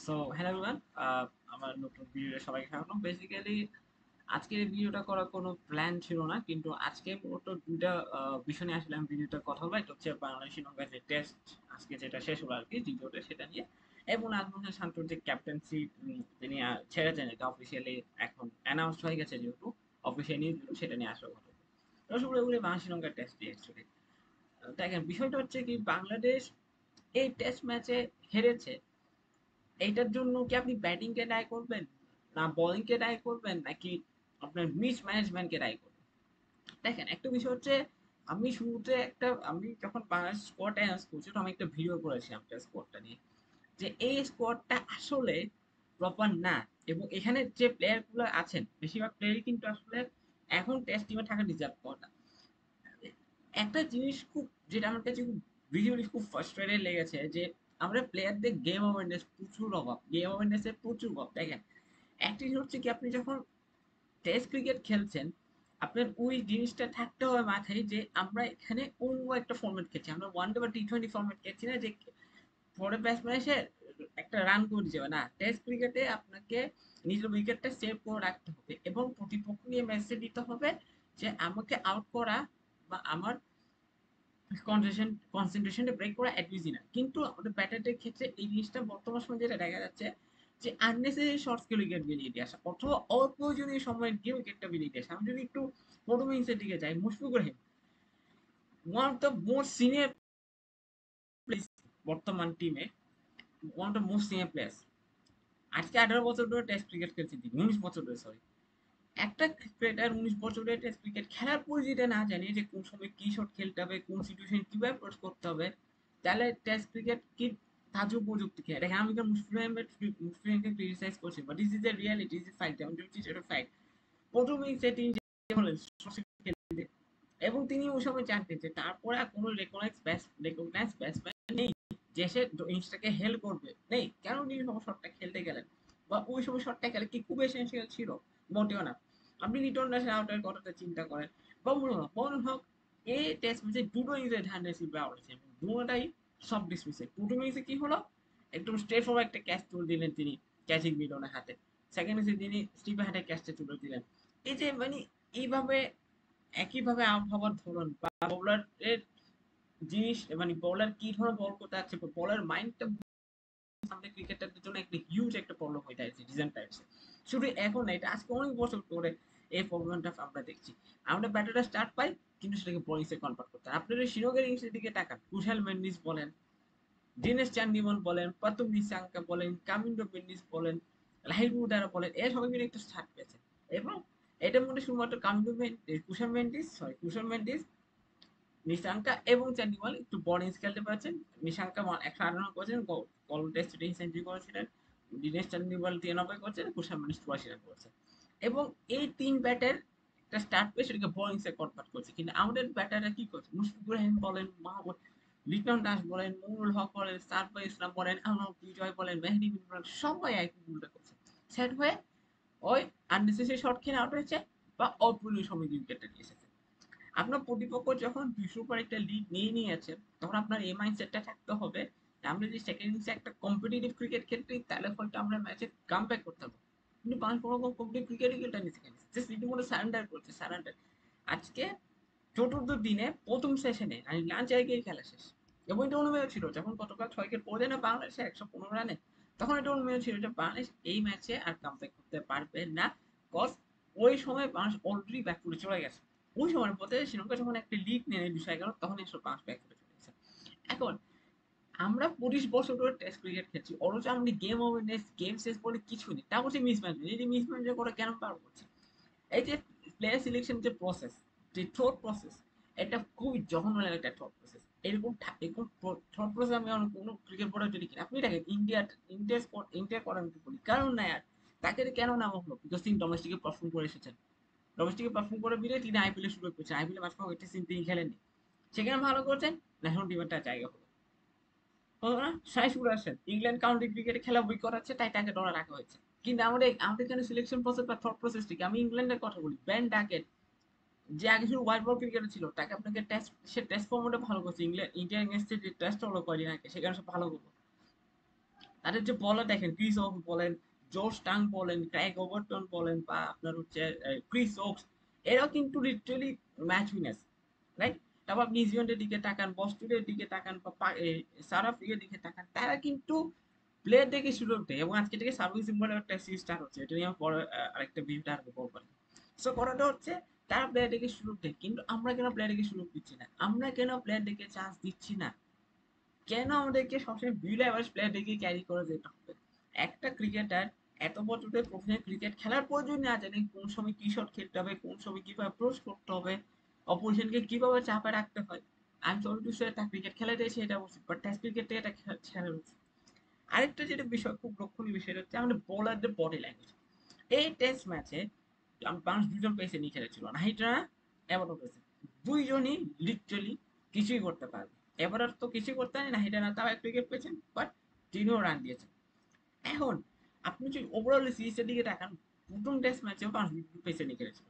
So hello everyone, আমার নতুন ভিডিওতে সবাইকে স্বাগতম। বেসিক্যালি আজকের এই ভিডিওটা করার কোনো প্ল্যান ছিল না, কিন্তু আজকে মূলত দুইটা বিষয় নিয়ে আসলে আমি ভিডিওটা কথা বলবো। একটা হচ্ছে বাংলাদেশ শ্রীলঙ্কার যে টেস্ট আজকে যেটা শেষ হলো আর কি, দ্বিতীয়টা সেটা নিয়ে, এবং নাজমুল হাসান শান্তর যে ক্যাপ্টেন্সি তিনি ছেড়েছেন, এটা অফিসিয়ালি এখন অ্যানাউন্স হয়ে গেছে, যেহেতু অফিসিয়াল নিউজ সেটা নিয়ে আসলে কথা বলবো। দর্শক বলে বাংলাদেশ শ্রীলঙ্কার টেস্ট দিয়ে অ্যাকচুয়ালি দেখেন, বিষয়টা হচ্ছে কি, বাংলাদেশ এই টেস্ট ম্যাচে হেরেছে। এইটার জন্য কি আপনি ব্যাটিং কে দায়ী করবেন, না বোলিং কে দায়ী করবেন, নাকি আপনার মিস ম্যানেজমেন্ট কে দায়ী করবেন? দেখেন, একটা বিষয় হচ্ছে, আমি যখন বাংলাদেশ স্কোয়াড অ্যানাউন্স করছি, তো আমি একটা ভিডিও করেছিলাম স্কোয়াডটা নিয়ে, যে এই স্কোয়াডটা আসলে প্রপার না। এবং এখানে যে প্লেয়ার গুলো আছেন, বেশিরভাগ প্লেয়ারই কিন্তু আসলে এখন টেস্ট টিমে থাকা ডিজার্ভ করে না। একটা জিনিস খুব, যেটা আমার কাছে খুব ভিজুয়ালি খুব ফ্রাস্ট্রেটেড লেগেছে, যে আমরা প্লেয়ারদের গেম অ্যাওয়ারনেস প্রচুর অভাব, গেম অ্যাওয়ারনেস এর প্রচুর অভাব। দেখেন, একটা জিনিস হচ্ছে কি, আপনি যখন টেস্ট ক্রিকেট খেলছেন, আপনার ওই জিনিসটা থাকতে হবে মাথায়, যে আমরা এখানে অন্য একটা ফরম্যাট খেলছি, আমরা ওয়ানডে বা টি-20 ফরম্যাট খেলছি না, যে পরে ব্যাটসম্যান এসে একটা রান করে যাবে না। টেস্ট ক্রিকেটে আপনাকে নিজের উইকেটটা সেভ করে রাখতে হবে, এবং প্রতিপক্ষ নিয়ে মেসেজ দিতে হবে যে আমাকে আউট করা বা আমার কনসেন্ট্রেশনটা ব্রেক করা অ্যাটলিস্ট না। কিন্তু আমাদের ব্যাটারদের ক্ষেত্রে এই জিনিসটা বর্তমান সময়ে যেটা দেখা যাচ্ছে, যে আননেসেসারি শর্টস কে উইকেট বেরিয়ে দিয়ে আসা, অথবা অপ্রয়োজনীয় সময় গিয়ে উইকেটটা বেরিয়ে দিয়ে আসা। আমি যদি একটু প্রথম ইনিংসের দিকে যাই, Mushfiqur Rahim, one of the most senior বর্তমান টিমে, one of the most senior players. আজকে 18 বছর ধরে টেস্ট ক্রিকেট খেলছে তিনি, 19 বছর ধরে, সরি। একটা ক্রিকেটার 19 বছরের টেস্ট ক্রিকেট খেলার পর যেটা না জানি, যে কোন সময় কি শট খেলতে হবে, কোন সিচুয়েশন কিভাবে অ্যাপ্রোচ করতে হবে, তাহলে টেস্ট ক্রিকেট কি তাজও প্রযুক্তি খেলে দেখেন। আমি তো মুশফিকুরকে ক্রিটিসাইজ করছি, but this is a reality, is a fact, যেমন বলছি সেটা ফ্যাক্ট। প্রথম ইনিংসে তিনি যে হলেন খেলতে, এবং তিনি ওই সময় জানতেন যে তারপরে আর কোনো রেকগনাইজ ব্যাটসম্যান নেই যে সে ইনিংসটাকে হেল্প করবে, নেই। কেন তিনি সময় শটটা খেলতে গেলেন, বা ওই সময় শটটা খেলে কি খুব এসেন্সিয়াল ছিল? মোটেও না। আপনি লিটন দাসের আউটের কথাটা চিন্তা করেন, বা মনে হোক এই টেস্ট ম্যাচে দুটো ইনিংসে ধান রেসিভে আউট হয়েছে, দুটোটাই সব ডিসমিসে। প্রথম ইনিংসে কি হলো, একদম স্ট্রেট ফরওয়ার্ড একটা ক্যাচ তুলে দিলেন তিনি, ক্যাচিং মিডনের হাতে। সেকেন্ড ইনিংসে তিনি স্টিভের হাতে ক্যাচটা তুলে দিলেন। এই যে মানে এইভাবে একইভাবে আউট হওয়ার ধরন, বা বোলারের জিনিস, মানে বোলার কি ধরনের বল করতে যাচ্ছে, বলার মাইন্ডটা আমাদের ক্রিকেটারদের জন্য একটা হিউজ একটা প্রবলেম হয়ে যাচ্ছে রিসেন্ট টাইমসে। শুধু এখন না, এটা আজকে অনেক বছর ধরে এই প্রবলেমটা আমরা দেখছি। আমরা ব্যাটাররা স্টার্ট পাই, কিন্তু সেটাকে বোলিংসে কনভার্ট করতে হয়। আপনারা শ্রীলঙ্কার ইনিংসের দিকে তাকান, কুশাল মেন্ডিস বলেন, দিনেশ চান্ডিমাল বলেন, পাতুম নিসাঙ্কা বলেন, কামিন্ডো মেন্ডিস বলেন, লাহিরুদ্দারা বলেন, এরা সবাই মিলে একটা স্টার্ট পেয়েছে। এবং এটার মধ্যে শুধুমাত্র কুশাল মেন্ডিস, নিশাঙ্কা এবং চান্ডিমাল একটু বড় ইনিংস খেলতে পারছেন। নিশাঙ্কা 108 রান করেছেন, কল টেস্টে তিনি সেঞ্চুরি করেছিলেন। দিনেশ চান্ডিমাল 93 করেছেন, কুশাল মেন্ডিস 84 রান করেছেন। এবং এই তিন ব্যাটের একটা স্টার্ট পেয়ে সেটাকে বোলিংসে কনভার্ট করছে। কিন্তু আমাদের ব্যাটাররা কি করছে, মুশফিকুর রহিম বলেন, মাহমুদ লিটন দাস বলেন, মনুল হক বলেন, সারফরাজ ইসলাম বলেন, আনোয়ার বিজয় বলেন, মেহেদী বিন বলেন, সবাই একই ভুলটা করছে। সেট হয়ে ওই আননেসেসারি শট খেলে আউট হয়েছে, বা অপ্রয়োজনীয় সময় উইকেটটা নিয়ে এসেছে। আপনার প্রতিপক্ষ যখন 200 পর একটা লিড নিয়ে নিয়েছে, তখন আপনার এই মাইন্ডসেটটা থাকতে হবে যে আমরা যদি সেকেন্ড ইনিংসে একটা কম্পিটিটিভ ক্রিকেট খেলতে, তাহলে হয়তো আমরা ম্যাচে কাম ব্যাক করতে পারবো। কিন্তু বাংলাদেশ কোনো রকম কম্পিটিটিভ ক্রিকেটই খেলতে সেকেন্ড ইনিংস, জাস্ট রীতিমতো সারেন্ডার করছে, সারেন্ডার। আজকে চতুর্থ দিনে প্রথম সেশনে লাঞ্চ আগে খেলা শেষ। এবং এটা অনুমেয় ছিল, যখন গতকাল 6 উইকেট পড়ে না বাংলাদেশে 115 রানে, তখন এটা অনুমেয় ছিল যে বাংলাদেশ এই ম্যাচে আর কাম ব্যাক করতে পারবে না। কজ ওই সময় বাংলাদেশ অলরেডি ব্যাক করে চলে গেছে। ওই সময়ের পথে শ্রীলঙ্কা যখন একটা লিগ নেয় 211, তখন এসব পাঁচ ব্যাক করে চলে গেছে। এখন আমরা 25 বছর ধরে টেস্ট ক্রিকেট খেলছি, অথচ আমরা গেম অ্যাওয়ারনেস, গেম সেন্স বলে কিছু নেই। তা বলছে মিসম্যানেজমেন্ট, এই যে মিসম্যানেজমেন্ট করে কেন পার করছে? এই যে প্লেয়ার সিলেকশন যে প্রসেস, যে থ্রট প্রসেস, এটা খুবই জঘন্য লাগে একটা থ্রট প্রসেস। এরকম থ্রট প্রসেস আমি অন্য কোনো ক্রিকেট বোর্ডে যদি কিনা, আপনি দেখেন ইন্ডিয়া করেন কি বলি, কারণ না আর তাকে কেন নাম হলো, বিকজ তিনি ডোমেস্টিকে পারফর্ম করে এসেছেন। ডোমেস্টিকে পারফর্ম করে বিলে তিনি আইপিএল শুরু করেছেন, আইপিএল মাঝে একটা সিজন তিনি খেলেননি, সেখানে ভালো করছেন, ন্যাশনাল টিমের তার জায়গা হলো। হলো না, সাইসুর আসেন ইংল্যান্ড কাউন্টি ক্রিকেটে খেলা বই করাচ্ছে, তাই তাকে দলে রাখা হয়েছে। কিন্তু আমাদের এখানে সিলেকশন প্রসেস বা থট প্রসেস থেকে, আমি ইংল্যান্ডের কথা বলি, বেন ডাকেট, যে আগে শুধু হোয়াইট বল ক্রিকেটে ছিল, তাকে আপনাকে টেস্ট, সে টেস্ট ফর্মেটে ভালো করছে, ইন্ডিয়া এগেইনস্টে যে টেস্ট হলো কয়দিন আগে, সেখানে সব ভালো করলো। আর যে বলার দেখেন ক্রিস ওকস বলেন, জোশ টাং বলেন, ক্রাইগ ওভারটন বলেন, বা আপনার হচ্ছে ক্রিস ওকস, এরাও কিন্তু লিটারালি ম্যাচ উইনার্স, রাইট? তারপর আপনি নিউজিল্যান্ডের দিকে তাকান, বস্টনের দিকে তাকান, বা সাউথ আফ্রিকার দিকে তাকান, তারা কিন্তু প্লেয়ার দেখে সুযোগ দেয়। এবং আজকে থেকে সার্ভিস বলে একটা সিরিজ স্টার্ট হচ্ছে, এটা নিয়ে আমি পরে আরেকটা ভিডিওটা আর বলবো। সো কথাটা হচ্ছে তারা প্লেয়ার দেখে সুযোগ দেয়, কিন্তু আমরা কেন প্লেয়ার দেখে সুযোগ দিচ্ছি না? আমরা কেন প্লেয়ার দেখে চান্স দিচ্ছি না? কেন আমাদেরকে সবসময় বিলো অ্যাভারেজ প্লেয়ার দেখে ক্যারি করে যেতে হবে? একটা ক্রিকেটার এত বছর ধরে প্রফেশনাল ক্রিকেট খেলার প্রয়োজন না জানে কোন সময় কি শট খেলতে হবে, কোন সময় কিভাবে অ্যাপ্রোচ করতে হবে, অপোজিশনকে কিভাবে চাপে রাখতে হয়। আমি সরি টু সে তার ক্রিকেট খেলাতে এসে এটা উচিত, বাট টেস্ট ক্রিকেটে এটা খেলা উচিত। আরেকটা যেটা বিষয়, খুব লক্ষণীয় বিষয় হচ্ছে আমাদের বোলারদের বডি ল্যাঙ্গুয়েজ। এই টেস্ট ম্যাচে বাংলাদেশ দুজন পেসে নিয়ে খেলেছিল, নাহিদ রানা, এবারও পেসে, দুইজনই লিটারালি কিছুই করতে পারবে। এবার তো কিছুই করতে পারেনি, নাহিদ রানা তাও একটা উইকেট পেয়েছেন, বাট তিনিও রান দিয়েছেন। এখন আপনি যদি ওভারঅল সিরিজের দিকে তাকান, প্রথম টেস্ট ম্যাচেও বাংলাদেশ পেসে নিয়ে খেলেছিল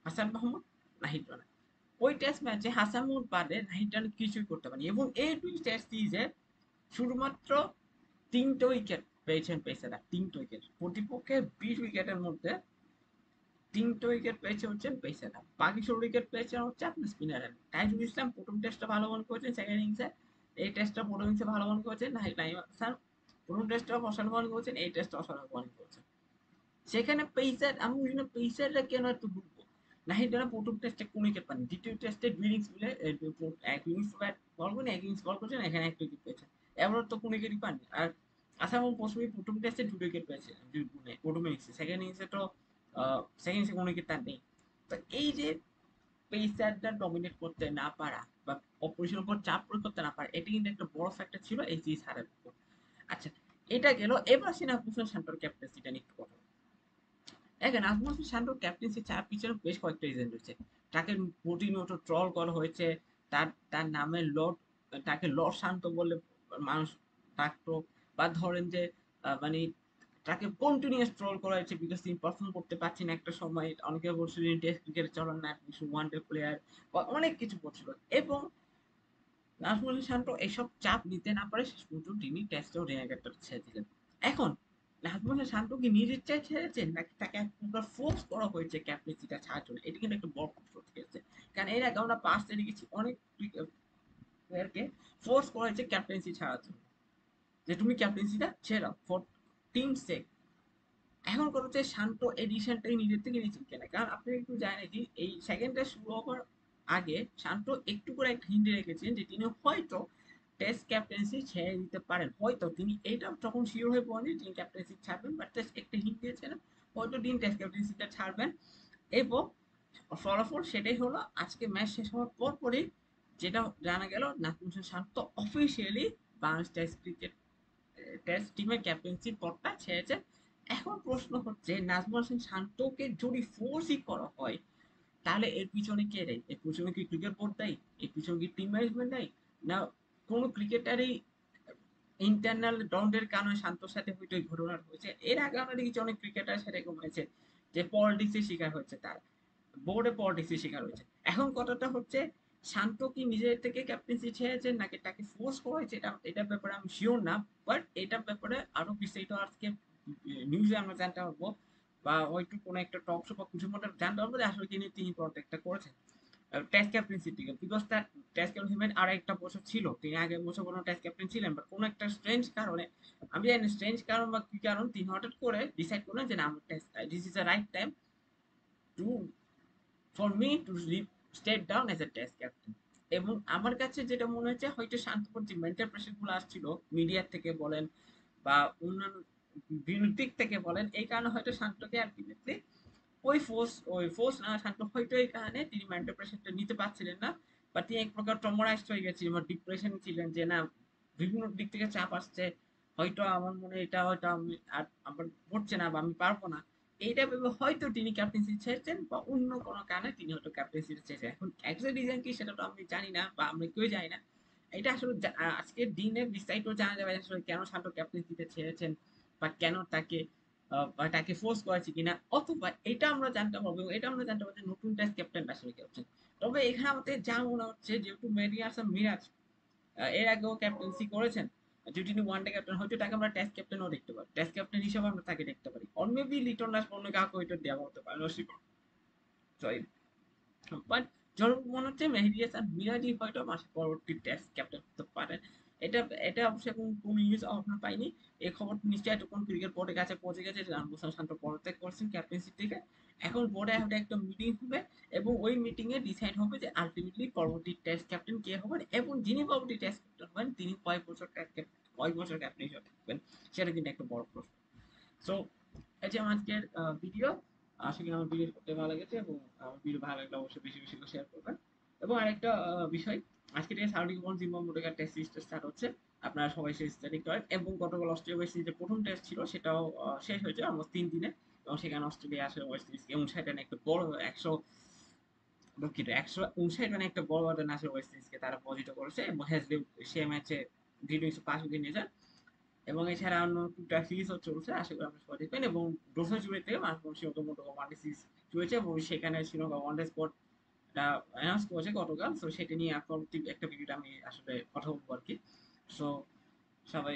হাসান মাহমুদ, নাহিদ রানা। ওই টেস্ট ম্যাচে হাসান মাহমুদ বাদে নাহিদ রানা কিছুই করতে পারেনি, এবং এই দুই টেস্ট সিরিজে শুধুমাত্র 3টে উইকেট পেয়েছেন পেসাররা, 3টে উইকেট। প্রতিপক্ষের 20 উইকেটের মধ্যে 3টে উইকেট পেয়েছে হচ্ছেন পেসাররা, বাকি 16 উইকেট পেয়েছে হচ্ছে আপনার স্পিনাররা। তাইজুল ইসলাম প্রথম টেস্টটা ভালো বল করেছেন, সেকেন্ড ইনিংসে এই টেস্টটা প্রথম ইনিংসে ভালো বল করেছেন। নাইম হাসান প্রথম টেস্টটা অসাধারণ বল করেছেন, এই টেস্টটা অসাধারণ বল করেছেন। সেখানে পেসার, আমি বুঝি না পেসাররা কেন এত ডুববো। নাহিদ রানা প্রথম টেস্টে কোন উইকেট পাননি, দ্বিতীয় টেস্টে 2 ইনিংস মিলে এক ইনিংস ব্যাট বল করেন, এক ইনিংস বল করেছেন, এখানে একটা উইকেট পেয়েছেন। এবার তো কোন উইকেটই পাননি। আর আসাম প্রথম টেস্টে 2 উইকেট পেয়েছে প্রথম ইনিংসে, সেকেন্ড ইনিংসে তো সেকেন্ড ইনিংসে কোনো উইকেট তার নেই। তো এই যে পেসারটা ডমিনেট করতে না পারা বা অপোজিশনের উপর চাপ প্রয়োগ করতে না পারা, এটা কিন্তু একটা বড় ফ্যাক্টর ছিল এই সিরিজ হারার উপর। আচ্ছা, এটা গেল। এবার আসেন আফগানিস্তান শান্তর ক্যাপ্টেন্সিটা নিয়ে একটু কথা। দেখেন আফগানিস্তান শান্তর ক্যাপ্টেন্সি ছাড়া পিছনে বেশ কয়েকটা রিজন রয়েছে। তাকে প্রতিনিয়ত ট্রল করা হয়েছে, তার তার নামে লর্ড, তাকে লর্ড শান্ত বলে মানুষ ডাকতো, বা ধরেন যে মানে তাকে কন্টিনিউয়াস ট্রল করা হয়েছে বিকজ তিনি পারফর্ম করতে পারছেন একটা সময়। অনেকে বলছিল টেস্ট ক্রিকেটে চলেন না, ওয়ান ডে প্লেয়ার, বা অনেক কিছু বলছিল। এবং নাজমুল শান্ত এসব চাপ নিতে না পারে শেষ পর্যন্ত তিনি টেস্টেও রেনেগেটটা ছেড়ে দিলেন। এখন নাজমুল শান্ত কি নিজ ইচ্ছায় ছেড়েছেন, নাকি তাকে একপ্রকার ফোর্স করা হয়েছে ক্যাপ্টেন্সিটা ছাড়ার জন্য? এটা কিন্তু একটা বড় প্রশ্ন থেকে যাচ্ছে। কারণ এর আগে আমরা পাঁচটা দেখেছি অনেক প্লেয়ারকে ফোর্স করা হয়েছে ক্যাপ্টেন্সি ছাড়ার জন্য, যে তুমি ক্যাপ্টেন্সিটা ছেড়ে দাও ফর টিম সেক। এখন কথা হচ্ছে শান্ত এই ডিসিশনটাই নিজের থেকে নিয়েছেন কেন? কারণ আপনি একটু জানেন যে এই সেকেন্ডটা শুরু হওয়ার আগে শান্ত একটু করে একটা হিন্ট রেখেছেন যে তিনি হয়তো টেস্ট ক্যাপ্টেন্সি ছেড়ে দিতে পারেন। হয়তো তিনি এইটা তখন শিওর হয়ে পড়েন যে তিনি ক্যাপ্টেন্সি ছাড়বেন, বাট জাস্ট একটা হিন্ট দিয়েছেন হয়তো তিনি টেস্ট ক্যাপ্টেন্সিটা ছাড়বেন। এবং ফলাফল সেটাই হলো, আজকে ম্যাচ শেষ হওয়ার পর পরই যেটা জানা গেল, Najmul Hossain Shanto officially Bangladesh test cricket test টিমের ক্যাপ্টেন্সির পদটা ছেড়েছে। এখন প্রশ্ন হচ্ছে নাজমুল হোসেন শান্তকে যদি ফোর্সই করা হয়, তাহলে এর পিছনে কে দেয়? এর পিছনে কি ক্রিকেট বোর্ড দেয়? এর পিছনে কি টিম ম্যানেজমেন্ট দেয়? না কোনো ক্রিকেটারই ইন্টারনাল ডন্ডের কারণে শান্তর সাথে হয়তো এই ঘটনাটা হয়েছে? এর আগে আমরা দেখেছি অনেক ক্রিকেটারের সাথে এরকম হয়েছে যে পলিটিক্সের শিকার হচ্ছে, তার বোর্ডে পলিটিক্সের শিকার হয়েছে। এখন কথাটা হচ্ছে শান্ত কি নিজের থেকে ক্যাপ্টেন্সি ছেড়েছেন নাকি তাকে ফোর্স করা হয়েছে, এটার ব্যাপারে আমি শিওর না। বাট এটার ব্যাপারে আরো বিস্তারিত আজকে নিউজে আমরা জানতে পারবো, বা হয়তো কোনো একটা টক শো বা কিছু মধ্যে জানতে পারবো যে আসলে তিনি প্রজেক্টটা করেছেন টেস্ট ক্যাপ্টেন্সি থেকে। বিকজ তার টেস্ট ক্যাপ্টেন আর একটা বছর ছিল, তিনি আগের বছর কোনো টেস্ট ক্যাপ্টেন ছিলেন, বাট কোনো একটা স্ট্রেঞ্জ কারণে, আমি জানি স্ট্রেঞ্জ কারণ বা কি কারণ, তিনি হঠাৎ করে ডিসাইড করলেন যে না, আমার test this is the right time to for me two state down as a test captain. এবং আমার কাছে যেটা মনে হচ্ছে হয়তো শান্তপুর যে মেন্টাল প্রেশার গুলো আসছিল মিডিয়ার থেকে বলেন বা অন্যান্য বিভিন্ন দিক থেকে বলেন, এই কারণে হয়তো শান্তকে আলটিমেটলি ওই ফোর্স না, শান্ত হয়তো এই কারণে তিনি মেন্টাল প্রেশারটা নিতে পারছিলেন না, বা তিনি এক প্রকার ট্রমারাইজড হয়ে গেছিলেন বা ডিপ্রেশনে ছিলেন, যে না বিভিন্ন দিক থেকে চাপ আসছে, হয়তো আমার মনে এটা হয়তো আমি আর আমার হচ্ছে না বা আমি পারবো না। এইটা ভেবে হয়তো তিনি ক্যাপ্টেন্সি ছেড়েছেন, বা অন্য কোনো কারণে তিনি হয়তো ক্যাপ্টেন্সি ছেড়েছেন। এখন এক্সাক্ট রিজন কি সেটা তো আমি জানি না, বা আমরা কেউ জানি না। এটা আসলে আজকের দিনে বিস্তারিত জানা যাবে আসলে কেন শান্ত ক্যাপ্টেন্সিতে ছেড়েছেন, বা কেন তাকে বা তাকে ফোর্স করেছে কিনা, অথবা এটা আমরা জানতে পারবো, এবং এটা আমরা জানতে পারবো যে নতুন টেস্ট ক্যাপ্টেন আসলে কে হচ্ছেন। তবে এখানে আমাদের যা মনে হচ্ছে যেহেতু মেহেদী হাসান মিরাজ এর আগেও ক্যাপ্টেন্সি করেছেন, টি-20 ওয়ান ডে ক্যাপ্টেন, হয়তো তাকে আমরা টেস্ট ক্যাপ্টেনও দেখতে পারি, টেস্ট ক্যাপ্টেন হিসেবে আমরা তাকে দেখতে পারি, অর মেবি লিটন দাস অন্য কাউকে হয়তো দেওয়া হতে পারে, সরি। বাট যখন মনে হচ্ছে মেহেদী হাসান মিরাজই হয়তো মাসের পরবর্তী টেস্ট ক্যাপ্টেন হতে পারে। এটা এটা অবশ্যই কোনো নিউজ আপনার পাইনি। এই খবর নিশ্চয়ই এতক্ষণ ক্রিকেট বোর্ডের কাছে পৌঁছে গেছে যে রানভূষণ শান্ত পদত্যাগ করছেন ক্যাপ্টেন্সি থেকে। এখন বোর্ডে একটা মিটিং হবে এবং ওই মিটিং এ ডিসাইড হবে যে আলটিমেটলি পরবর্তী টেস্ট ক্যাপ্টেন কে হবেন এবং যিনি পরবর্তী টেস্ট ক্যাপ্টেন হবেন তিনি কয় বছর ক্যাপ্টেন হিসেবে থাকবেন, সেটা কিন্তু একটা বড় প্রশ্ন। সো এই যে আমার আজকের ভিডিও, আশা করি আমার ভিডিও করতে ভালো লেগেছে এবং আমার ভিডিও ভালো লাগলে অবশ্যই বেশি বেশি করে শেয়ার করবেন। এবং আরেকটা বিষয়, আজকে থেকে সাউথ আফ্রিকা জিম্বাবুয়ে টেস্ট সিরিজটা স্টার্ট হচ্ছে, আপনারা সবাই সিরিজটা দেখতে পারেন। এবং গতকাল অস্ট্রেলিয়া ওয়েস্ট ইন্ডিজের প্রথম টেস্ট ছিল, সেটাও শেষ হয়েছে অলমোস্ট 3 দিনে, এবং সেখানে অস্ট্রেলিয়া আসলে ওয়েস্ট ইন্ডিজকে 59 রানে একটা বড় 159 রানে একটা বড় অর্জন আসলে ওয়েস্ট ইন্ডিজকে তারা পরাজিত করেছে এবং হ্যাজলিউ সে ম্যাচে 5 উইকেট নিয়েছে। এবং এছাড়া অন্য টুকটা সিরিজও চলছে, আশা করি আপনারা সবাই দেখবেন। এবং ডোসা জুড়ে থেকে মাঝবংশী মোটামুটি ওয়ানডে সিরিজ চলেছে এবং সেখানে শ্রীলঙ্কা ওয়ানডে স্পট অ্যানাউন্স করেছে গতকাল। সো সেটা নিয়ে পরবর্তী একটা ভিডিওটা আমি আসলে কথা বলবো আর কি। সো সবাই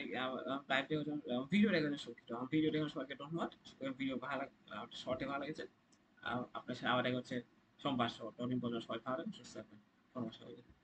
লাইভ দেখার জন্য, ভিডিও দেখার জন্য সুখিত, আমার ভিডিও দেখার সবাইকে ধন্যবাদ। ভিডিও ভালো শর্টে ভালো লেগেছে। আপনার সাথে আবার দেখা হচ্ছে সোমবার শর্ট, ততদিন পর্যন্ত সবাই ভালো থাকবেন, সুস্থ থাকবেন। ধন্যবাদ সবাইকে।